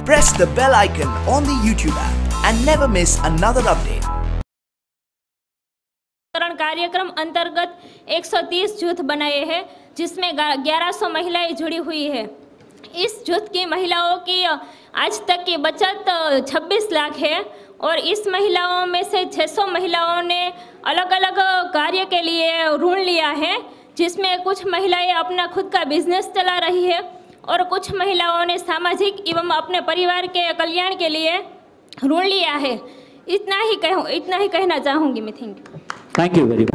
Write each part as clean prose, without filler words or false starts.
Press the bell icon on the YouTube app and never miss another update. कार्यक्रम अंतर्गत 130 जूथ बनाए हैं, जिसमें 1100 महिलाएं जुड़ी हुई है। इस जूथ की महिलाओं की आज तक की बचत 26 लाख है और इस महिलाओं में से 600 महिलाओं ने अलग अलग कार्य के लिए ऋण लिया है, जिसमें कुछ महिलाएं अपना खुद का बिजनेस चला रही है और कुछ महिलाओं ने सामाजिक एवं अपने परिवार के कल्याण के लिए ऋण लिया है। इतना ही कहना चाहूँगी मैं। Thank you very much.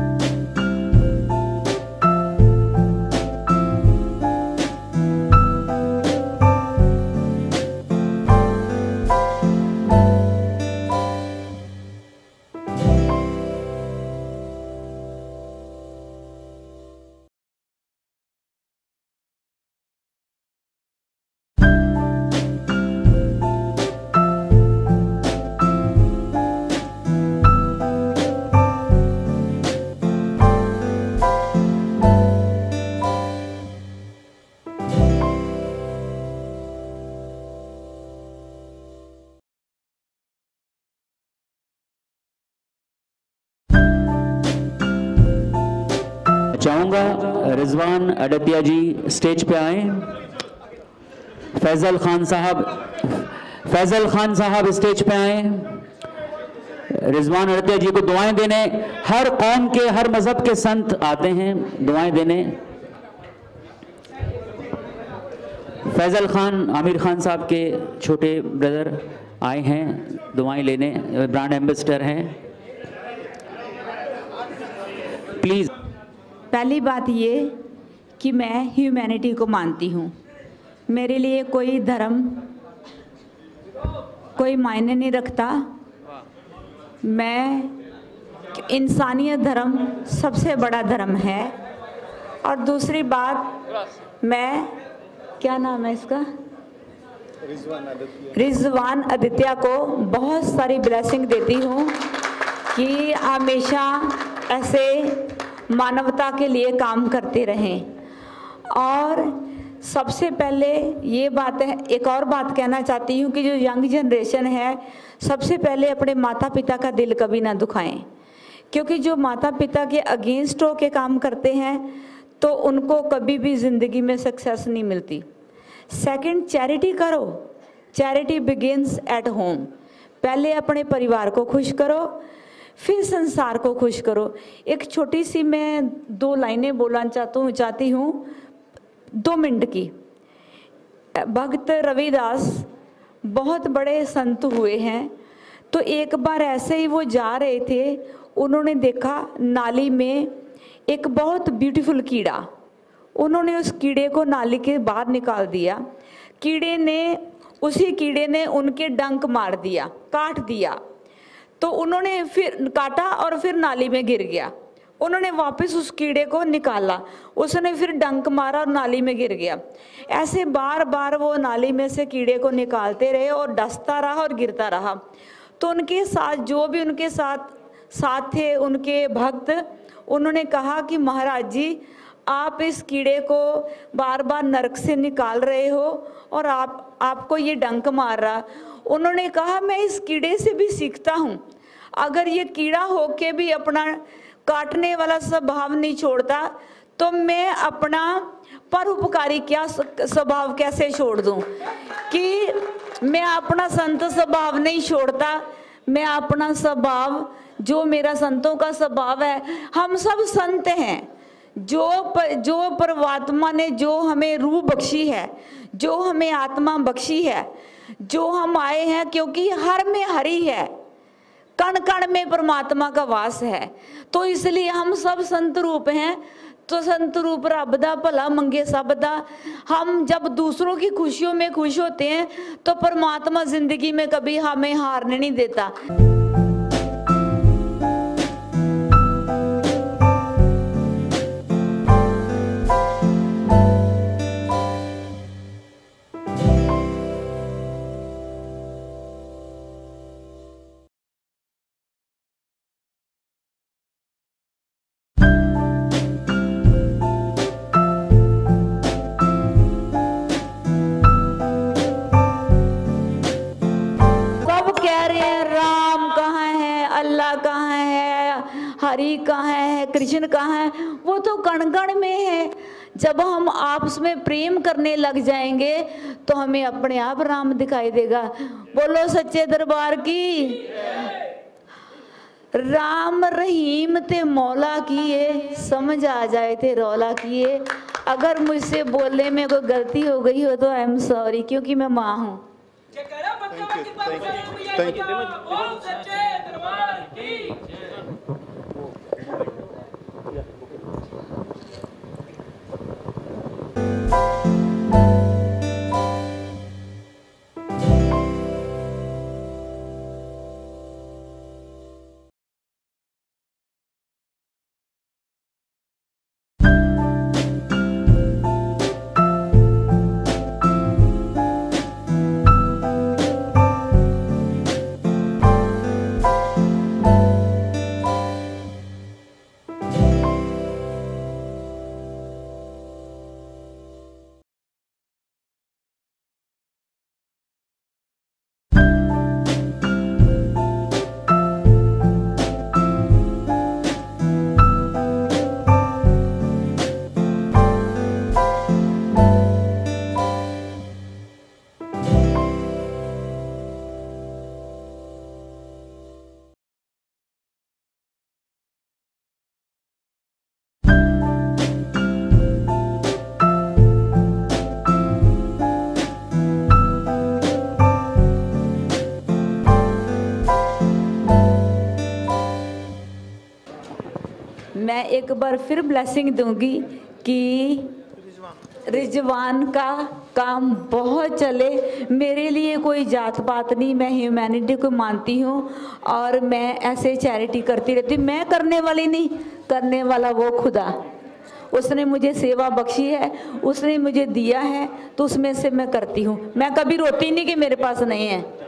चाहूंगा रिजवान अडतिया जी स्टेज पे आए। फैजल खान साहब स्टेज पे आए। रिजवान अडतिया जी को दुआएं देने हर कौम के हर मजहब के संत आते हैं दुआएं देने। फैजल खान आमिर खान साहब के छोटे ब्रदर आए हैं दुआएं लेने, ब्रांड एम्बेसडर हैं। प्लीज। पहली बात ये कि मैं ह्यूमैनिटी को मानती हूँ। मेरे लिए कोई धर्म कोई मायने नहीं रखता। मैं इंसानियत धर्म सबसे बड़ा धर्म है। और दूसरी बात, मैं क्या नाम है इसका, रिजवान अदित्य को बहुत सारी ब्लेसिंग देती हूँ कि हमेशा ऐसे मानवता के लिए काम करते रहें। और सबसे पहले ये बात है, एक और बात कहना चाहती हूँ कि जो यंग जनरेशन है, सबसे पहले अपने माता पिता का दिल कभी ना दुखाएं, क्योंकि जो माता पिता के अगेंस्ट होके काम करते हैं तो उनको कभी भी ज़िंदगी में सक्सेस नहीं मिलती। सेकंड, चैरिटी करो। Charity begins at home. पहले अपने परिवार को खुश करो, फिर संसार को खुश करो। एक छोटी सी मैं 2 लाइनें बोलना चाहती हूँ 2 मिनट की। भक्त रविदास बहुत बड़े संत हुए हैं, तो एक बार ऐसे ही वो जा रहे थे, उन्होंने देखा नाली में एक बहुत ब्यूटीफुल कीड़ा। उन्होंने उस कीड़े को नाली के बाहर निकाल दिया। उसी कीड़े ने उनके डंक मार दिया, काट दिया। तो उन्होंने फिर काटा और फिर नाली में गिर गया। उन्होंने वापस उस कीड़े को निकाला, उसने फिर डंक मारा और नाली में गिर गया। ऐसे बार बार वो नाली में से कीड़े को निकालते रहे और डसता रहा और गिरता रहा। तो उनके साथ जो भी उनके साथ थे उनके भक्त, उन्होंने कहा कि महाराज जी, आप इस कीड़े को बार बार नरक से निकाल रहे हो और आपको ये डंक मार रहा। उन्होंने कहा मैं इस कीड़े से भी सीखता हूँ। अगर ये कीड़ा होके भी अपना काटने वाला स्वभाव नहीं छोड़ता तो मैं अपना परोपकारी क्या स्वभाव कैसे छोड़ दूँ। कि मैं अपना संत स्वभाव नहीं छोड़ता, मैं अपना स्वभाव जो मेरा संतों का स्वभाव है, हम सब संत हैं। जो परमात्मा ने जो हमें रूह बख्शी है, जो हमें आत्मा बख्शी है, जो हम आए हैं, क्योंकि हर में हरि है, कण कण में परमात्मा का वास है, तो इसलिए हम सब संत रूप हैं। तो संत रूप रब दा भला मंगे सब दा। हम जब दूसरों की खुशियों में खुश होते हैं तो परमात्मा जिंदगी में कभी हमें हारने नहीं देता। हरि कहाँ है, कृष्ण कहाँ है, वो तो कण कण में है। जब हम आपस में प्रेम करने लग जाएंगे तो हमें अपने आप राम दिखाई देगा। बोलो सच्चे दरबार की। राम रहीम ते मौला किए, समझ आ जाए थे रौला किए। अगर मुझसे बोलने में कोई गलती हो गई हो तो आई एम सॉरी, क्योंकि मैं माँ हूँ। Thank मैं एक बार फिर ब्लेसिंग दूंगी कि रिजवान का काम बहुत चले। मेरे लिए कोई जात पात नहीं, मैं ह्यूमैनिटी को मानती हूँ और मैं ऐसे चैरिटी करती रहती हूँ। मैं करने वाली नहीं, करने वाला वो खुदा। उसने मुझे सेवा बख्शी है, उसने मुझे दिया है, तो उसमें से मैं करती हूँ। मैं कभी रोती नहीं कि मेरे पास नहीं है।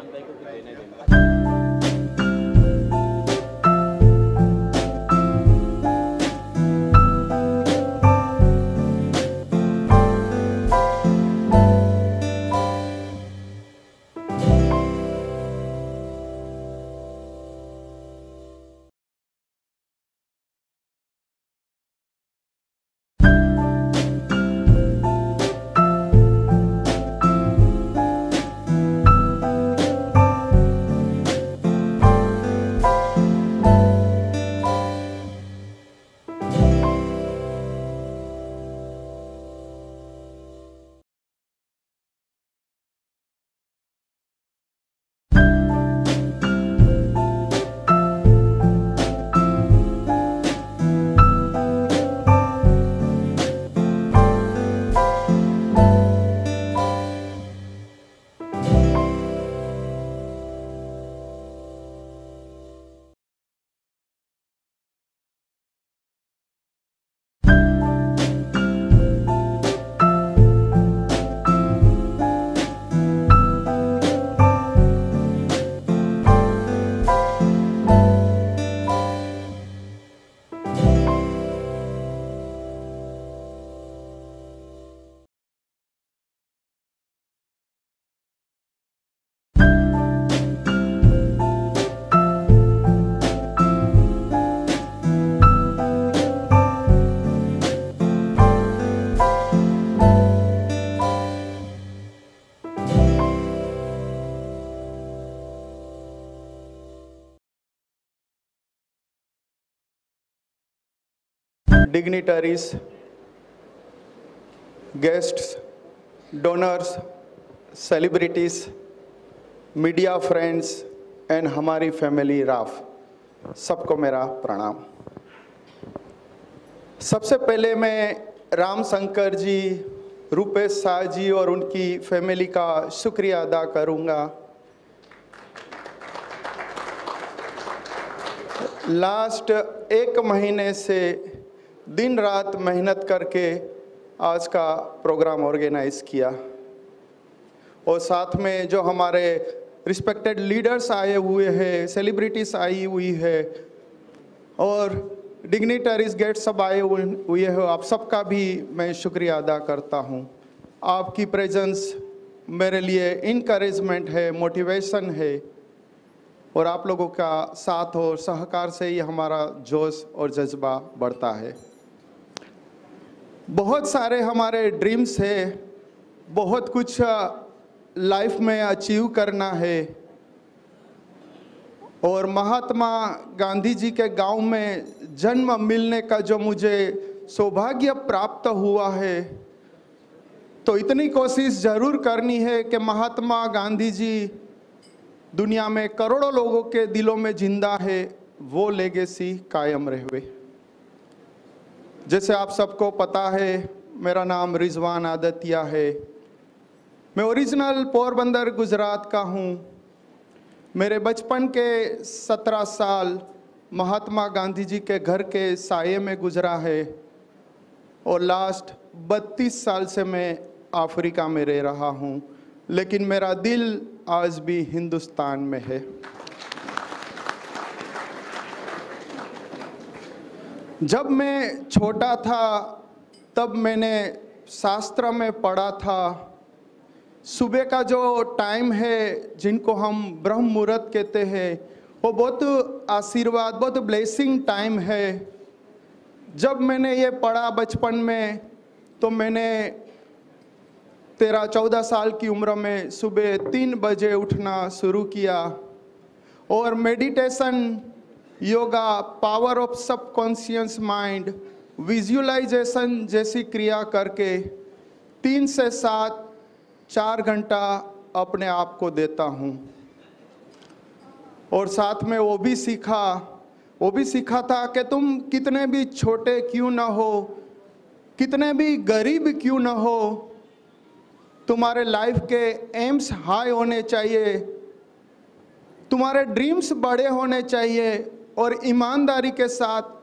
dignitaries, guests, donors, celebrities, media friends and हमारी फैमिली राफ, सबको मेरा प्रणाम। सबसे पहले मैं राम शंकर जी, रूपेश शाह जी और उनकी फैमिली का शुक्रिया अदा करूंगा। लास्ट 1 महीने से दिन रात मेहनत करके आज का प्रोग्राम ऑर्गेनाइज किया, और साथ में जो हमारे रिस्पेक्टेड लीडर्स आए हुए हैं, सेलिब्रिटीज आई हुई है और डिग्निटरीज गेस्ट सब आए हुए हो, आप सबका भी मैं शुक्रिया अदा करता हूँ। आपकी प्रेजेंस मेरे लिए इनकरेजमेंट है, मोटिवेशन है। और आप लोगों का साथ और सहकार से ही हमारा जोश और जज्बा बढ़ता है। बहुत सारे हमारे ड्रीम्स है, बहुत कुछ लाइफ में अचीव करना है, और महात्मा गांधी जी के गांव में जन्म मिलने का जो मुझे सौभाग्य प्राप्त हुआ है, तो इतनी कोशिश ज़रूर करनी है कि महात्मा गांधी जी दुनिया में करोड़ों लोगों के दिलों में जिंदा है, वो लेगेसी कायम रहे। जैसे आप सबको पता है, मेरा नाम रिजवान आदतिया है। मैं ओरिजिनल पोरबंदर गुजरात का हूँ। मेरे बचपन के 17 साल महात्मा गांधी जी के घर के साये में गुजरा है, और लास्ट 32 साल से मैं अफ्रीका में रह रहा हूँ, लेकिन मेरा दिल आज भी हिंदुस्तान में है। जब मैं छोटा था तब मैंने शास्त्र में पढ़ा था, सुबह का जो टाइम है जिनको हम ब्रह्म मुहूर्त कहते हैं, वो बहुत आशीर्वाद, बहुत ब्लेसिंग टाइम है। जब मैंने ये पढ़ा बचपन में, तो मैंने 13-14 साल की उम्र में सुबह 3 बजे उठना शुरू किया, और meditation, yoga, power of subconscious mind, visualization जैसी क्रिया करके 3 से 7 4 घंटा अपने आप को देता हूँ। और साथ में वो भी सीखा था कि तुम कितने भी छोटे क्यों ना हो, कितने भी गरीब क्यों ना हो, तुम्हारे लाइफ के एम्स हाई होने चाहिए, तुम्हारे ड्रीम्स बड़े होने चाहिए, और ईमानदारी के साथ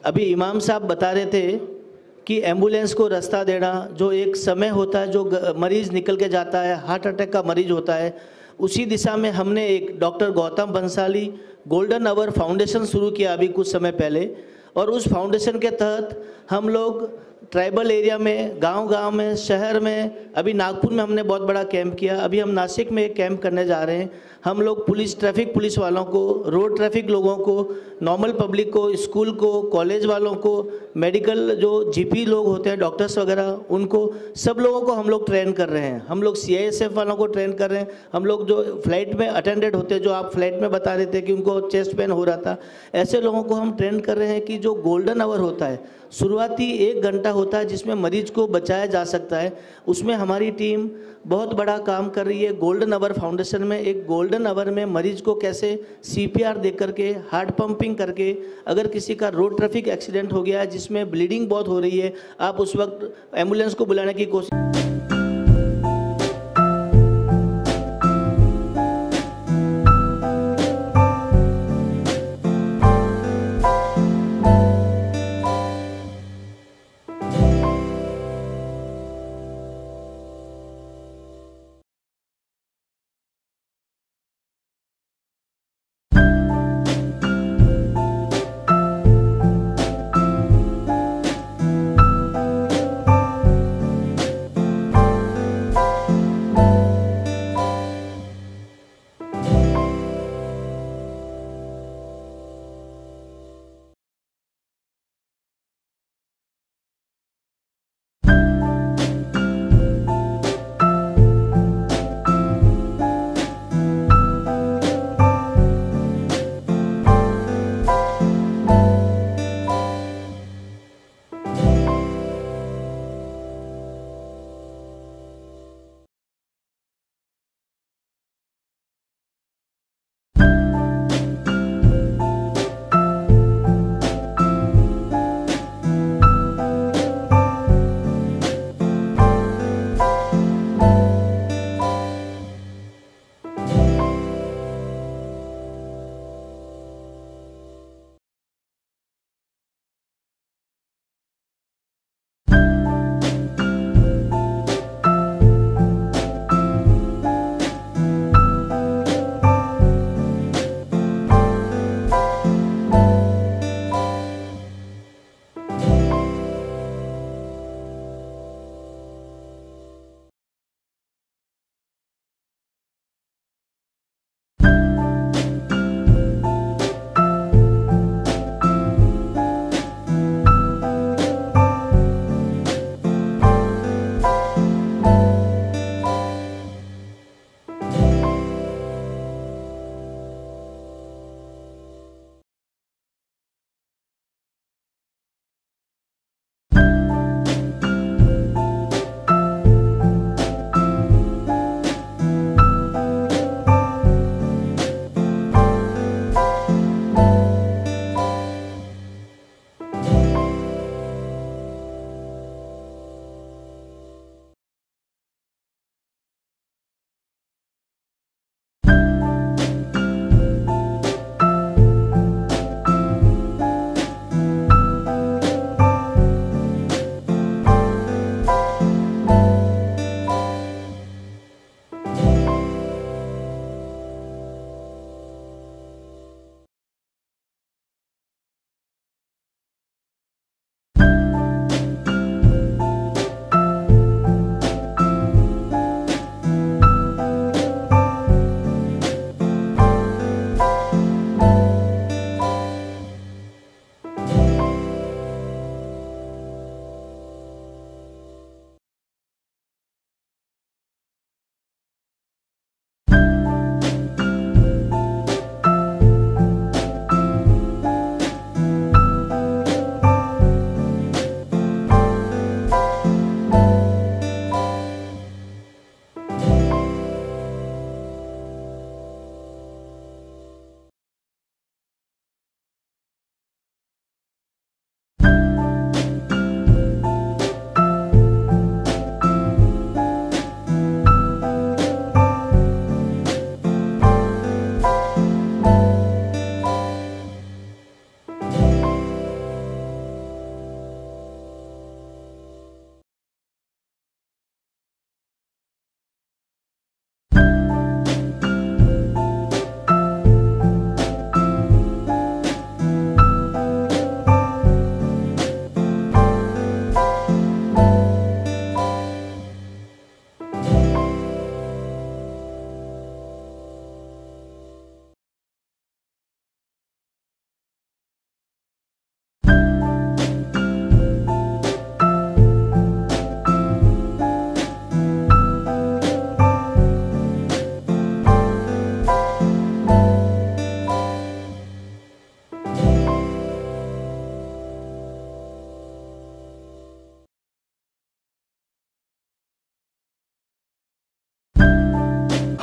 अभी इमाम साहब बता रहे थे कि एम्बुलेंस को रास्ता देना, जो एक समय होता है जो मरीज़ निकल के जाता है, हार्ट अटैक का मरीज होता है, उसी दिशा में हमने एक doctor Gautam Bansali golden hour foundation शुरू किया अभी कुछ समय पहले। और उस फाउंडेशन के तहत हम लोग ट्राइबल एरिया में, गांव-गांव में, शहर में, अभी नागपुर में हमने बहुत बड़ा कैंप किया, अभी हम नासिक में एक कैंप करने जा रहे हैं। हम लोग ट्रैफिक पुलिस वालों को, रोड ट्रैफिक लोगों को, नॉर्मल पब्लिक को, स्कूल को, कॉलेज वालों को, मेडिकल जो जीपी लोग होते हैं, डॉक्टर्स वगैरह, उनको सब लोगों को हम लोग ट्रेन कर रहे हैं। हम लोग CISF वालों को ट्रेन कर रहे हैं। हम लोग जो फ्लाइट में अटेंडेंट होते हैं, जो आप फ्लाइट में बता रहे थे कि उनको चेस्ट पेन हो रहा था, ऐसे लोगों को हम ट्रेन कर रहे हैं कि जो गोल्डन आवर होता है, शुरुआती 1 घंटा होता है जिसमें मरीज को बचाया जा सकता है, उसमें हमारी टीम बहुत बड़ा काम कर रही है। गोल्डन आवर फाउंडेशन में एक गोल्डन आवर में मरीज को कैसे CPR दे करके, हार्ट पंपिंग करके, अगर किसी का रोड ट्रैफिक एक्सीडेंट हो गया है जिसमें ब्लीडिंग बहुत हो रही है, आप उस वक्त एम्बुलेंस को बुलाने की कोशिश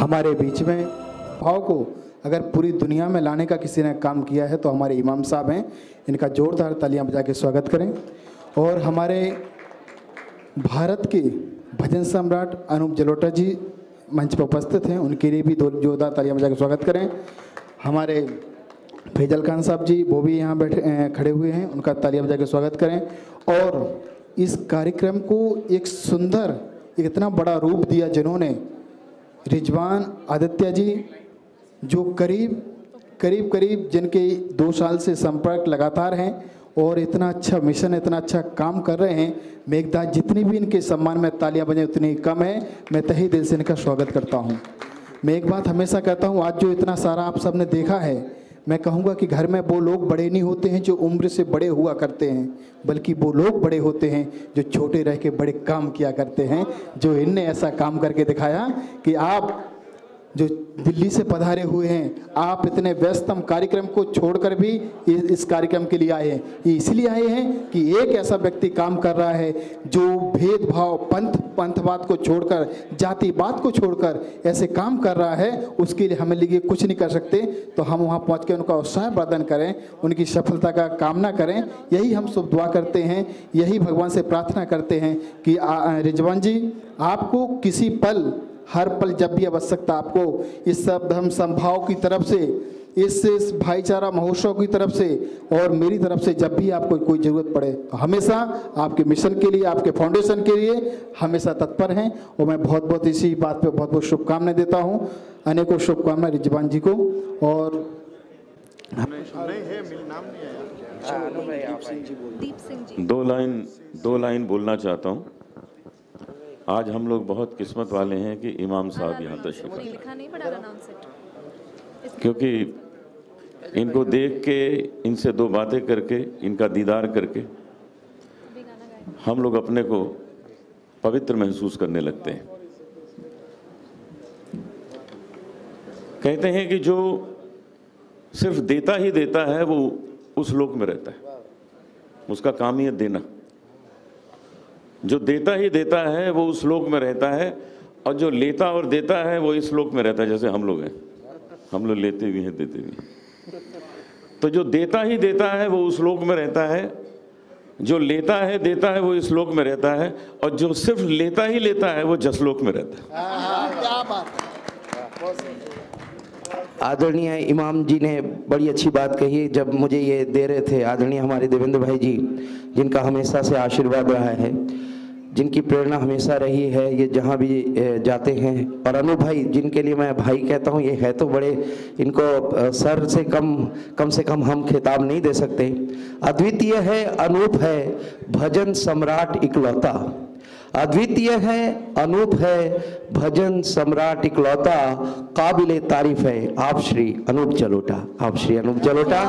हमारे बीच में भाव को अगर पूरी दुनिया में लाने का किसी ने काम किया है तो हमारे इमाम साहब हैं। इनका जोरदार तालियां बजा के स्वागत करें। और हमारे भारत के भजन सम्राट अनूप जलोटा जी मंच पर उपस्थित हैं, उनके लिए भी जोरदार तालियां बजा के स्वागत करें। हमारे फैजल खान साहब जी वो भी यहाँ बैठे खड़े हुए हैं, उनका तालियां बजा के स्वागत करें। और इस कार्यक्रम को एक सुंदर, एक इतना बड़ा रूप दिया जिन्होंने रिजवान आदित्य जी, जो करीब जिनके 2 साल से संपर्क लगातार हैं और इतना अच्छा मिशन, इतना अच्छा काम कर रहे हैं। मेघदास, जितनी भी इनके सम्मान में तालियां बजें उतनी कम है। मैं तहे दिल से इनका स्वागत करता हूं। मैं एक बात हमेशा कहता हूं, आज जो इतना सारा आप सबने देखा है, मैं कहूँगा कि घर में वो लोग बड़े नहीं होते हैं जो उम्र से बड़े हुआ करते हैं, बल्कि वो लोग बड़े होते हैं जो छोटे रह के बड़े काम किया करते हैं। जो इनने ऐसा काम करके दिखाया कि आप जो दिल्ली से पधारे हुए हैं, आप इतने व्यस्तम कार्यक्रम को छोड़कर भी इस कार्यक्रम के लिए आए हैं। ये इसलिए आए हैं कि एक ऐसा व्यक्ति काम कर रहा है जो भेदभाव, पंथवाद को छोड़कर, जातिवाद को छोड़कर ऐसे काम कर रहा है। उसके लिए हमें लिए कुछ नहीं कर सकते, तो हम वहाँ पहुँच के उनका उत्साह प्रदान करें, उनकी सफलता का कामना करें। यही हम सब दुआ करते हैं, यही भगवान से प्रार्थना करते हैं कि रिजवान जी, आपको किसी पल, हर पल जब भी आवश्यकता आपको इस सब धर्म संभाव की तरफ से, इस भाईचारा महोत्सव की तरफ से और मेरी तरफ से जब भी आपको कोई ज़रूरत पड़े तो हमेशा आपके मिशन के लिए, आपके फाउंडेशन के लिए हमेशा तत्पर हैं। और मैं बहुत बहुत इसी बात पे बहुत बहुत शुभकामनाएं देता हूं। अनेकों शुभकामनाएं रिजवान जी को। और दो लाइन बोलना चाहता हूं। आज हम लोग बहुत किस्मत वाले हैं कि इमाम साहब यहाँ तशरीफ लाए, क्योंकि इनको देख के, इनसे 2 बातें करके, इनका दीदार करके हम लोग अपने को पवित्र महसूस करने लगते हैं। कहते हैं कि जो सिर्फ देता ही देता है वो उस लोक में रहता है, उसका काम ही है देना। जो देता ही देता है वो उस लोक में रहता है, और जो लेता और देता है वो इस लोक में रहता है। जैसे हम लोग हैं, हम लोग लेते भी हैं, देते भी हैं। तो जो देता ही देता है वो उस लोक में रहता है, जो लेता है देता है वो इस लोक में रहता है, और जो सिर्फ लेता ही लेता है वो जसलोक में रहता है। क्या बात है। आदरणीय इमाम जी ने बड़ी अच्छी बात कही जब मुझे ये दे रहे थे। आदरणीय हमारे देवेंद्र भाई जी, जिनका हमेशा से आशीर्वाद रहा है, जिनकी प्रेरणा हमेशा रही है, ये जहाँ भी जाते हैं। और अनु भाई, जिनके लिए मैं भाई कहता हूँ, ये है तो बड़े, इनको सर से कम हम खिताब नहीं दे सकते। अद्वितीय है, अनूप है, भजन सम्राट इकलौता। अद्वितीय है, अनूप है, भजन सम्राट इकलौता, काबिले तारीफ है आप श्री अनूप जलोटा। आप Shri Anup Jalota.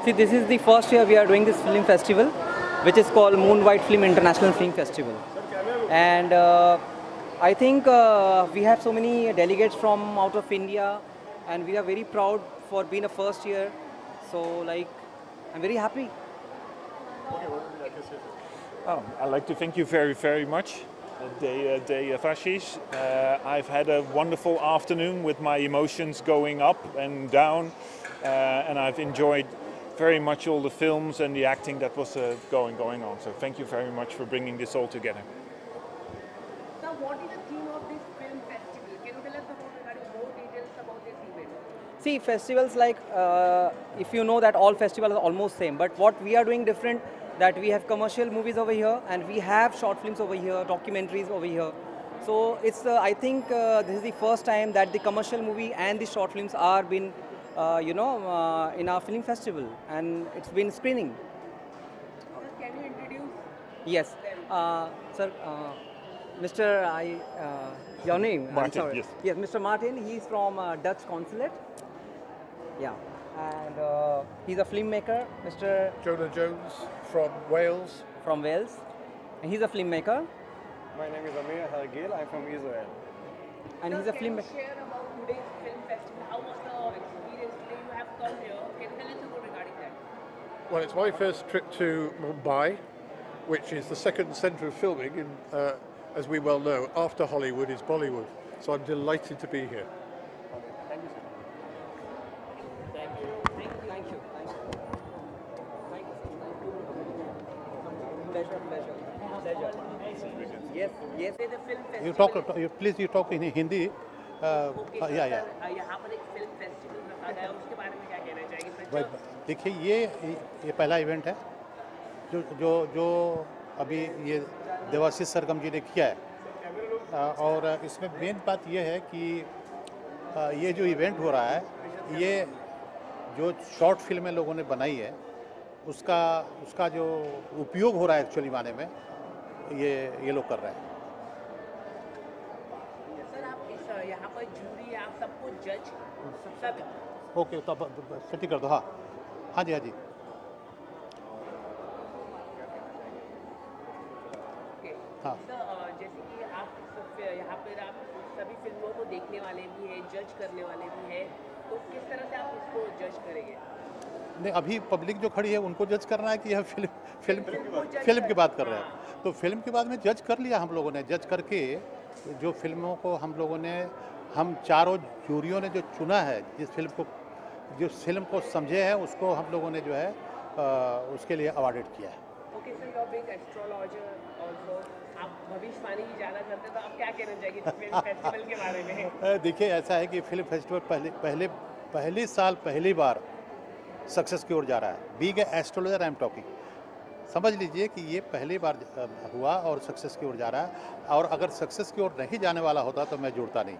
See, this is the first year we are doing this film festival, which is called Moon White Film International Film Festival. And I think we have so many delegates from out of India, and we are very proud for being a first year. So, like, I'm very happy. I'd like to thank you very, very much. Devashish. I've had a wonderful afternoon with my emotions going up and down, and I've enjoyed very much all the films and the acting that was going on. So thank you very much for bringing this all together. So what is the theme of this film festival? Can you tell us more details about this event? See, festivals like, if you know that all festivals are almost same, but what we are doing different, that we have commercial movies over here and we have short films over here, documentaries over here. So it's, I think this is the first time that the commercial movie and the short films are been in our film festival, and it's been screening. Sir, can you introduce? Yes, sir. Mr. Your name? Martin, I'm sorry. yes. Yes, Mr. Martin. He's from Dutch consulate. Yeah, and he's a filmmaker. Mr. Jonah Jones from Wales. From Wales, and he's a filmmaker. My name is Amir Hargil. I'm from Israel. And he's a filmmaker. Can you share about today's film festival? How was the experience today? You have come here. Can you tell us more regarding that? Well, it's my first trip to Mumbai, which is the second centre of filming, in, as we well know. After Hollywood is Bollywood. So I'm delighted to be here. Thank you, sir. Thank you. Thank you. Thank you. Pleasure. Yes. Say the film festival. You talk in Hindi. Okay, यहाँ पर एक film festival रखा गया है, उसके बारे में क्या कहना चाहिए? देखिए ये पहला इवेंट है जो अभी ये देवाशीष सरगम जी ने किया है, और इसमें मेन बात ये है कि ये जो इवेंट हो रहा है, ये जो शॉर्ट फिल्में लोगों ने बनाई है उसका जो उपयोग हो रहा है एक्चुअली माने में, ये लोग कर रहे हैं। सर, आप इस यहाँ पर जूरी है, आप सबको जज सब ओके, तो सेटिंग कर दो। हाँ जी। हाँ, जैसे कि आप यहाँ पर आप सभी फिल्मों को देखने वाले भी हैं, जज करने वाले भी हैं, तो किस तरह से आप उसको जज करेंगे? नहीं, अभी पब्लिक जो खड़ी है उनको जज करना है कि यह फिल्म की बात कर रहे हैं, तो फिल्म के बाद में जज कर लिया हम लोगों ने। जज करके जो फिल्मों को हम चारों जूरियों ने जो चुना है, जिस फिल्म को समझे हैं, उसको हम लोगों ने जो है उसके लिए अवार्डेड किया है। Okay sir, you are big astrologer also, आप भविष्यवाणी की ज़्यादा करते हैं, तो आप क्या कहना चाहिए फिल्म फेस्टिवल के बारे में? देखिए, ऐसा है कि फिल्म फेस्टिवल पहली साल पहली बार सक्सेस की ओर जा रहा है। Being astrologer I am talking, समझ लीजिए कि ये पहली बार हुआ और सक्सेस की ओर जा रहा है, और अगर सक्सेस की ओर नहीं जाने वाला होता तो मैं जुड़ता नहीं।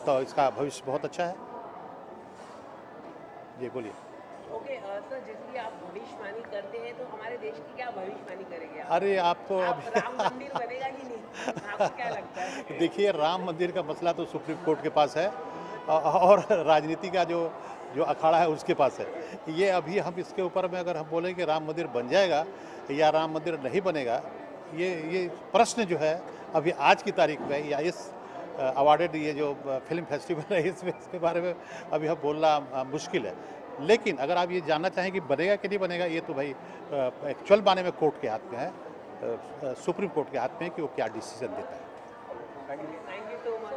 तो इसका भविष्य बहुत अच्छा है। जी बोलिए। ओके सर, जैसे कि आप भविष्यवाणी करते हैं, तो हमारे देश की क्या भविष्यवाणी करेंगे आप? अरे आप तो राम मंदिर बनेगा कि नहीं, आपको क्या लगता है? देखिए, राम मंदिर का मसला तो सुप्रीम कोर्ट के पास है, और राजनीति का जो अखाड़ा है उसके पास है। ये अभी हम इसके ऊपर में अगर हम बोलें कि राम मंदिर बन जाएगा या राम मंदिर नहीं बनेगा, ये प्रश्न जो है अभी आज की तारीख में या इस अवार्डेड ये जो फिल्म फेस्टिवल है इसके बारे में अभी हम बोलना मुश्किल है। लेकिन अगर आप ये जानना चाहें कि बनेगा कि नहीं बनेगा, ये तो भाई एक्चुअल माने में कोर्ट के हाथ में है, सुप्रीम कोर्ट के हाथ में है कि वो क्या डिसीजन देता है। Thank you so much.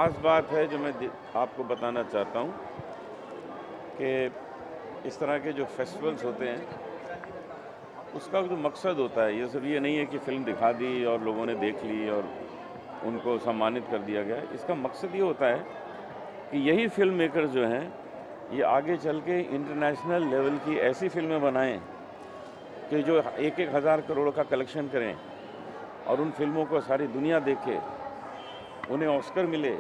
ख़ास बात है जो मैं आपको बताना चाहता हूँ कि इस तरह के जो फेस्टिवल्स होते हैं उसका जो मकसद होता है ये सिर्फ ये नहीं है कि फ़िल्म दिखा दी और लोगों ने देख ली और उनको सम्मानित कर दिया गया। इसका मकसद ये होता है कि यही फिल्म मेकर्स जो हैं ये आगे चल के इंटरनेशनल लेवल की ऐसी फिल्में बनाएं कि जो 1,000 करोड़ का कलेक्शन करें और उन फिल्मों को सारी दुनिया देखे, उन्हें ऑस्कर मिले।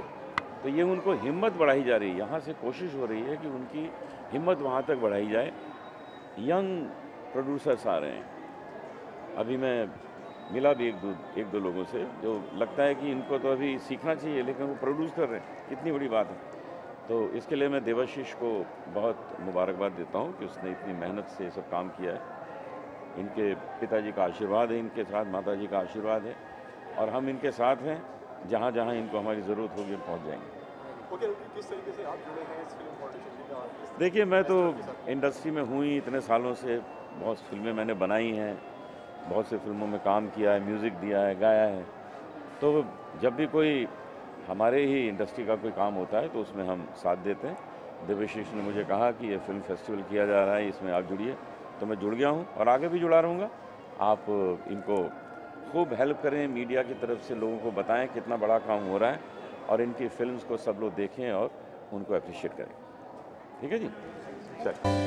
तो ये उनको हिम्मत बढ़ाई जा रही है, यहाँ से कोशिश हो रही है कि उनकी हिम्मत वहाँ तक बढ़ाई जाए। यंग प्रोड्यूसर्स आ रहे हैं, अभी मैं मिला भी एक दो लोगों से जो लगता है कि इनको तो अभी सीखना चाहिए लेकिन वो प्रोड्यूस कर रहे हैं, कितनी बड़ी बात है। तो इसके लिए मैं देवाशीष को बहुत मुबारकबाद देता हूँ कि उसने इतनी मेहनत से सब काम किया है। इनके पिताजी का आशीर्वाद है, इनके साथ माताजी का आशीर्वाद है और हम इनके साथ हैं। जहाँ जहाँ इनको हमारी ज़रूरत होगी पहुँच जाएंगे। किस तरीके से आप जुड़े हैं इस फिल्म फाउंडेशन? देखिए, मैं तो इंडस्ट्री में हूँ ही इतने सालों से, बहुत फिल्में मैंने बनाई हैं, बहुत सी फिल्मों में काम किया है, म्यूज़िक दिया है, गाया है। तो जब भी कोई हमारे ही इंडस्ट्री का कोई काम होता है तो उसमें हम साथ देते हैं। देवाशीष ने मुझे कहा कि ये फिल्म फेस्टिवल किया जा रहा है, इसमें आप जुड़िए, तो मैं जुड़ गया हूँ और आगे भी जुड़ा रहूँगा। आप इनको खूब हेल्प करें, मीडिया की तरफ से लोगों को बताएं कितना बड़ा काम हो रहा है और इनकी फिल्म्स को सब लोग देखें और उनको अप्रिशिएट करें। ठीक है जी, चलिए।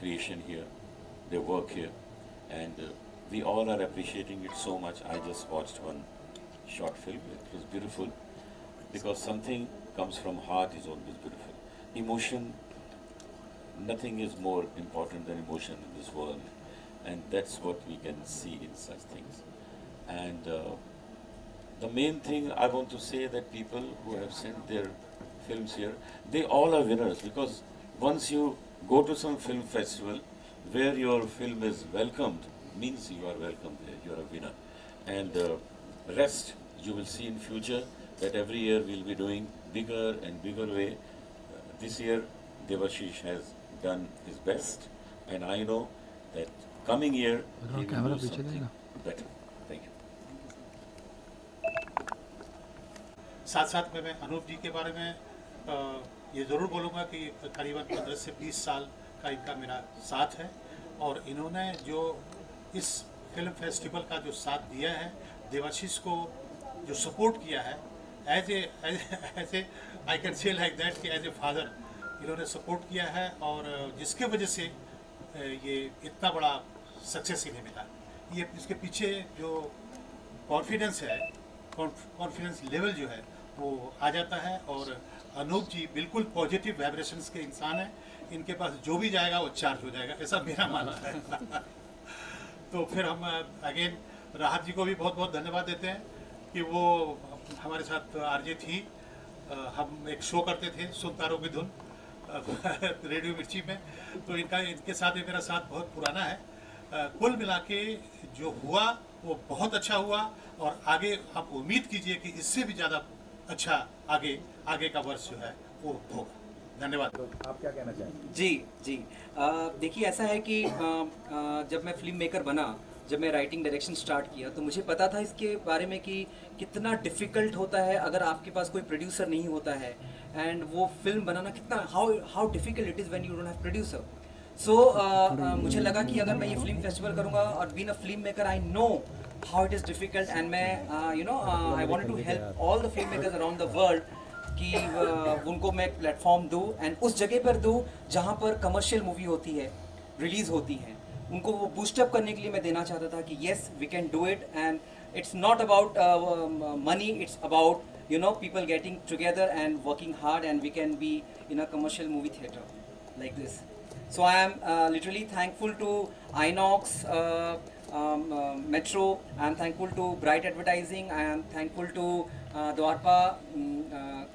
Creation here, their work here, and we all are appreciating it so much. I just watched one short film. It was beautiful because something comes from heart is always beautiful. Emotion, nothing is more important than emotion in this world, and that's what we can see in such things. And the main thing I want to say that people who have sent their films here, they all are winners, because once you go to some film festival where your film is welcomed, means you are welcomed there, you are a winner. And rest you will see in future that every year we will be doing bigger and bigger way. This year Devashish has done his best, and I know that coming year he will do something better. Thank you. साथ साथ में मैं अनूप जी के बारे में ये ज़रूर बोलूँगा कि करीबन 15 से 20 साल का इनका मेरा साथ है, और इन्होंने जो इस फिल्म फेस्टिवल का जो साथ दिया है, देवाशीष को जो सपोर्ट किया है, as a I can say like that कि एज ए फादर इन्होंने सपोर्ट किया है, और जिसके वजह से ये इतना बड़ा सक्सेस इन्हें मिला। ये इसके पीछे जो कॉन्फिडेंस है, कॉन्फिडेंस लेवल जो है वो आ जाता है। और अनूप जी बिल्कुल पॉजिटिव वाइब्रेशंस के इंसान हैं, इनके पास जो भी जाएगा वो चार्ज हो जाएगा, ऐसा मेरा मानना है। तो फिर हम अगेन राहत जी को भी बहुत बहुत धन्यवाद देते हैं कि वो हमारे साथ आरजे थी, हम एक शो करते थे सुनतारों की धुन रेडियो मिर्ची में, तो इनके साथ मेरा साथ बहुत पुराना है। कुल मिला के जो हुआ वो बहुत अच्छा हुआ, और आगे आप उम्मीद कीजिए कि इससे भी ज़्यादा अच्छा आगे का वर्ष जो है वो होगा। धन्यवाद। आप क्या कहना चाहेंगे? जी देखिए, ऐसा है कि जब मैं फिल्म मेकर बना, जब मैं राइटिंग डायरेक्शन स्टार्ट किया, तो मुझे पता था इसके बारे में कि कितना डिफ़िकल्ट होता है अगर आपके पास कोई प्रोड्यूसर नहीं होता है, एंड वो फिल्म बनाना कितना how difficult it is when you don't have producer. So मुझे लगा कि अगर मैं ये फिल्म फेस्टिवल करूँगा और being a film maker I know how it is difficult, and मैं I wanted to help all the film makers around the world कि उनको मैं प्लेटफॉर्म दूँ, एंड उस जगह पर दूँ जहाँ पर कमर्शियल मूवी होती है, रिलीज़ होती है। उनको वो बूस्टअप करने के लिए मैं देना चाहता था कि yes we can do it, and it's not about money, it's about you know people getting together and working hard, and we can be in a commercial movie theatre like this. So I am literally thankful to Inox, Metro. I am thankful to Bright Advertising. I am thankful to Dwarpa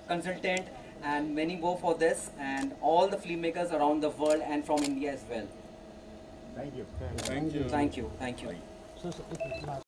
Consultant and many more for this, and all the filmmakers around the world and from India as well. Thank you. Thank you. Thank you. Thank you.